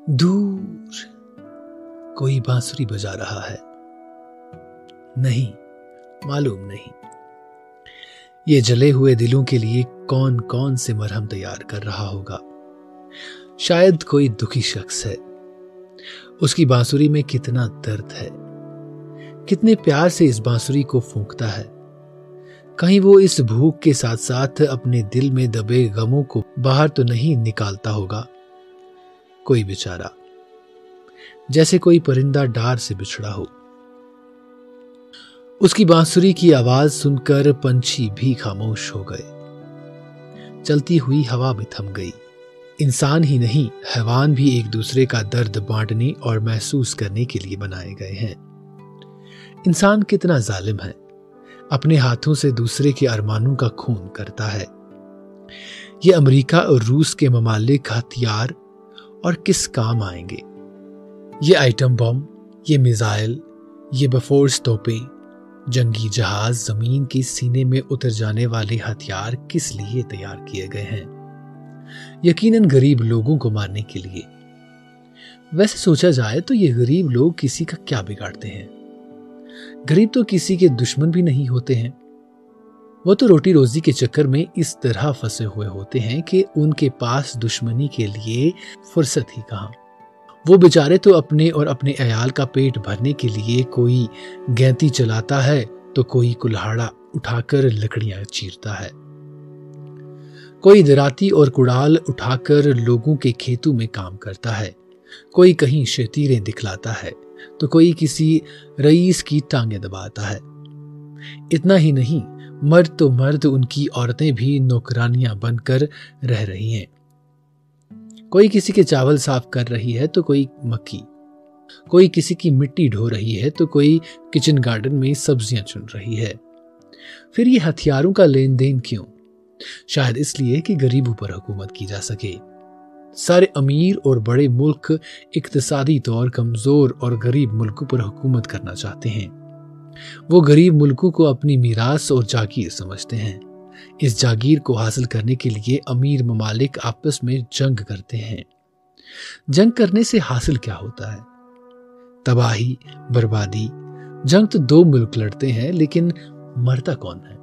दूर कोई बांसुरी बजा रहा है। नहीं, मालूम नहीं ये जले हुए दिलों के लिए कौन कौन से मरहम तैयार कर रहा होगा। शायद कोई दुखी शख्स है, उसकी बांसुरी में कितना दर्द है, कितने प्यार से इस बांसुरी को फूंकता है। कहीं वो इस भूख के साथ साथ अपने दिल में दबे गमों को बाहर तो नहीं निकालता होगा। कोई बेचारा, जैसे कोई परिंदा डार से बिछड़ा हो। उसकी बांसुरी की आवाज सुनकर पंछी भी खामोश हो गए। चलती हुई हवा भी थम गई। इंसान ही नहीं, हैवान भी एक दूसरे का दर्द बांटने और महसूस करने के लिए बनाए गए हैं। इंसान कितना जालिम है, अपने हाथों से दूसरे के अरमानों का खून करता है। ये अमेरिका और रूस के ममालिक हथियार और किस काम आएंगे? ये आइटम बम, ये मिसाइल, ये बफोर्स तोपें, जंगी जहाज, जमीन के सीने में उतर जाने वाले हथियार किस लिए तैयार किए गए हैं? यकीनन गरीब लोगों को मारने के लिए। वैसे सोचा जाए तो ये गरीब लोग किसी का क्या बिगाड़ते हैं? गरीब तो किसी के दुश्मन भी नहीं होते हैं। वो तो रोटी रोजी के चक्कर में इस तरह फंसे हुए होते हैं कि उनके पास दुश्मनी के लिए फुर्सत ही कहां। वो बेचारे तो अपने और अपने अयाल का पेट भरने के लिए कोई गैंती चलाता है तो कोई कुल्हाड़ा उठाकर लकड़ियां चीरता है, कोई दराती और कुड़ाल उठाकर लोगों के खेतों में काम करता है, कोई कहीं शतीरें दिखलाता है तो कोई किसी रईस की टांगें दबाता है। इतना ही नहीं, मर्द तो मर्द, उनकी औरतें भी नौकरानियां बनकर रह रही हैं। कोई किसी के चावल साफ कर रही है तो कोई मक्खी, कोई किसी की मिट्टी ढो रही है तो कोई किचन गार्डन में सब्जियां चुन रही है। फिर ये हथियारों का लेन देन क्यों? शायद इसलिए कि गरीबों पर हुकूमत की जा सके। सारे अमीर और बड़े मुल्क इक्तिसादी तौर कमजोर और गरीब मुल्कों पर हुकूमत करना चाहते हैं। वो गरीब मुल्कों को अपनी मीरास और जागीर समझते हैं। इस जागीर को हासिल करने के लिए अमीर ममालिक आपस में जंग करते हैं। जंग करने से हासिल क्या होता है? तबाही, बर्बादी। जंग तो दो मुल्क लड़ते हैं, लेकिन मरता कौन है?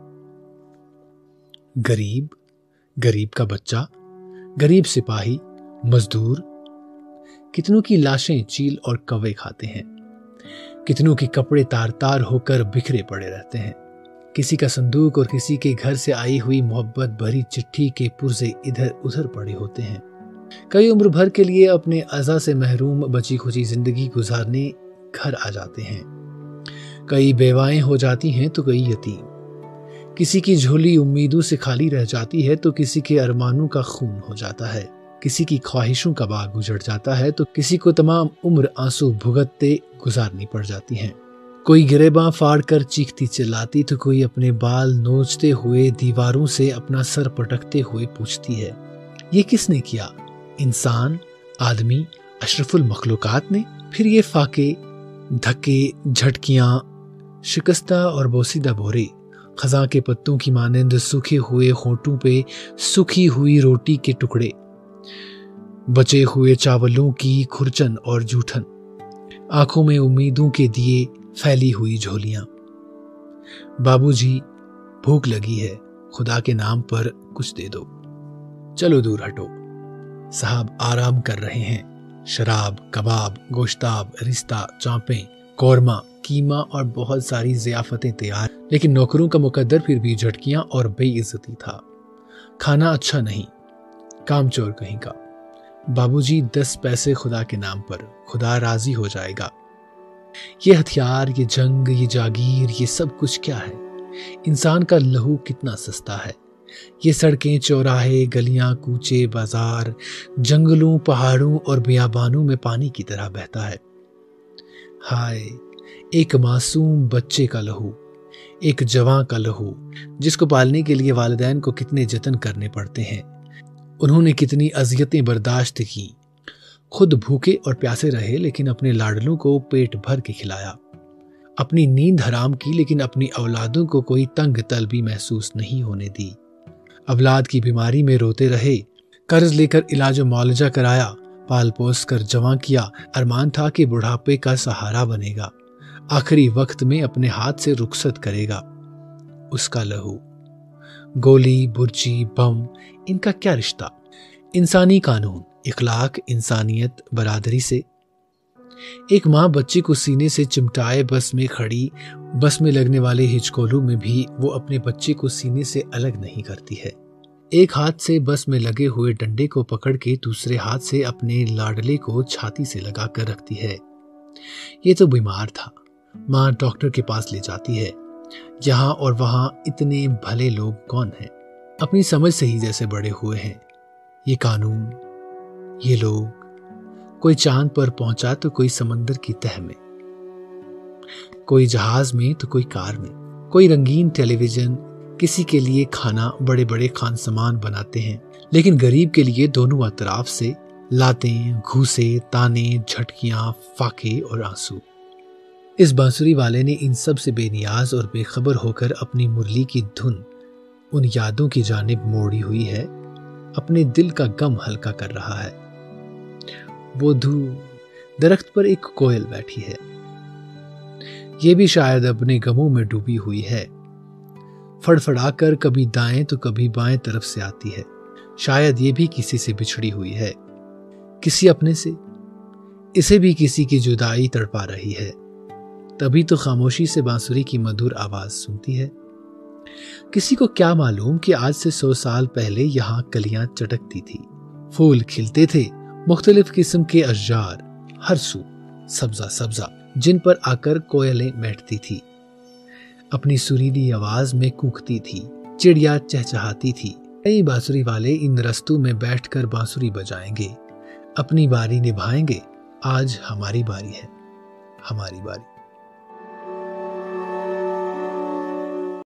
गरीब, गरीब का बच्चा, गरीब सिपाही, मजदूर। कितनों की लाशें चील और कौवे खाते हैं, कितनों के कपड़े तार तार होकर बिखरे पड़े रहते हैं। किसी का संदूक और किसी के घर से आई हुई मोहब्बत भरी चिट्ठी के पुर्जे इधर उधर पड़े होते हैं। कई उम्र भर के लिए अपने अज़ा से महरूम बची खुची जिंदगी गुजारने घर आ जाते हैं। कई बेवाएं हो जाती हैं तो कई यतीम। किसी की झोली उम्मीदों से खाली रह जाती है तो किसी के अरमानों का खून हो जाता है। किसी की ख्वाहिशों का बाग उजड़ जाता है तो किसी को तमाम उम्र आंसू भुगतते गुजारनी पड़ जाती हैं। कोई गिरेबां फाड़ कर चीखती चिल्लाती तो कोई अपने बाल नोचते हुए दीवारों से अपना सर पटकते हुए पूछती है, ये किसने किया? इंसान, आदमी, अशरफुल मखलूकात ने? फिर ये फाके, धक्के, झटकियां, शिकस्ता और बोसीदा बोरे, खज़ां के पत्तों की मानंद सूखे हुए होंठों पे सूखी हुई रोटी के टुकड़े, बचे हुए चावलों की खुरचन और जूठन, आंखों में उम्मीदों के दिए फैली हुई झोलियां। बाबूजी, भूख लगी है, खुदा के नाम पर कुछ दे दो। चलो दूर हटो, साहब आराम कर रहे हैं। शराब, कबाब, गोश्ताब, रिश्ता, चांपें, कौरमा, कीमा और बहुत सारी ज़ियाफतें तैयार, लेकिन नौकरों का मुकद्दर फिर भी झटकियां और बेइज्जती था। खाना अच्छा नहीं, कामचोर कहीं का। बाबूजी 10 पैसे खुदा के नाम पर, खुदा राजी हो जाएगा। ये हथियार, ये जंग, ये जागीर, ये सब कुछ क्या है? इंसान का लहू कितना सस्ता है। ये सड़कें, चौराहे, गलियां, कूचे, बाजार, जंगलों, पहाड़ों और बियाबानों में पानी की तरह बहता है। हाय, एक मासूम बच्चे का लहू, एक जवां का लहू, जिसको पालने के लिए वालिदैन को कितने जतन करने पड़ते हैं। उन्होंने कितनी अजियतें बर्दाश्त की, खुद भूखे और प्यासे रहे लेकिन अपने लाडलों को पेट भर के खिलाया। अपनी नींद हराम की लेकिन अपनी औलादों को कोई तंग तलबी महसूस नहीं होने दी। औलाद की बीमारी में रोते रहे, कर्ज लेकर इलाज मुआलजा कराया, पाल पोस कर जवां किया, अरमान था कि बुढ़ापे का सहारा बनेगा, आखिरी वक्त में अपने हाथ से रुखसत करेगा। उसका लहू, गोली, बुर्जी, बम, इनका क्या रिश्ता इंसानी कानून, इखलाक, इंसानियत, बरादरी से? एक माँ बच्चे को सीने से चिमटाए बस में खड़ी, बस में लगने वाले हिचकोलों में भी वो अपने बच्चे को सीने से अलग नहीं करती है। एक हाथ से बस में लगे हुए डंडे को पकड़ के दूसरे हाथ से अपने लाडले को छाती से लगा कर रखती है। ये तो बीमार था, माँ डॉक्टर के पास ले जाती है। यहाँ और वहां इतने भले लोग कौन हैं, अपनी समझ से ही जैसे बड़े हुए हैं। ये कानून, ये लोग, कोई चांद पर पहुंचा तो कोई समंदर की तह में, कोई जहाज में तो कोई कार में, कोई रंगीन टेलीविजन, किसी के लिए खाना बड़े बड़े खान सामान बनाते हैं, लेकिन गरीब के लिए दोनों अतराफ से लातें, घूसे, ताने, झटकियां, फाके और आंसू। इस बांसुरी वाले ने इन सब से बेनियाज और बेखबर होकर अपनी मुरली की धुन उन यादों की जानिब मोड़ी हुई है, अपने दिल का गम हल्का कर रहा है। वो दरख्त पर एक कोयल बैठी है, ये भी शायद अपने गमों में डूबी हुई है। फड़फड़ाकर कभी दाएं तो कभी बाएं तरफ से आती है, शायद ये भी किसी से बिछड़ी हुई है, किसी अपने से। इसे भी किसी की जुदाई तड़पा रही है, तभी तो खामोशी से बांसुरी की मधुर आवाज सुनती है। किसी को क्या मालूम कि आज से 100 साल पहले यहाँ कलियां चटकती थी, फूल खिलते थे, मुख्तलिफ किस्म के अशजार, हर सू सब्जा सब्जा, जिन पर आकर कोयलें बैठती थी, अपनी सुरीली आवाज में कूकती थी, चिड़िया चहचहाती थी। कई बांसुरी वाले इन रस्तों में बैठकर बांसुरी बजाएंगे, अपनी बारी निभाएंगे। आज हमारी बारी है, हमारी बारी।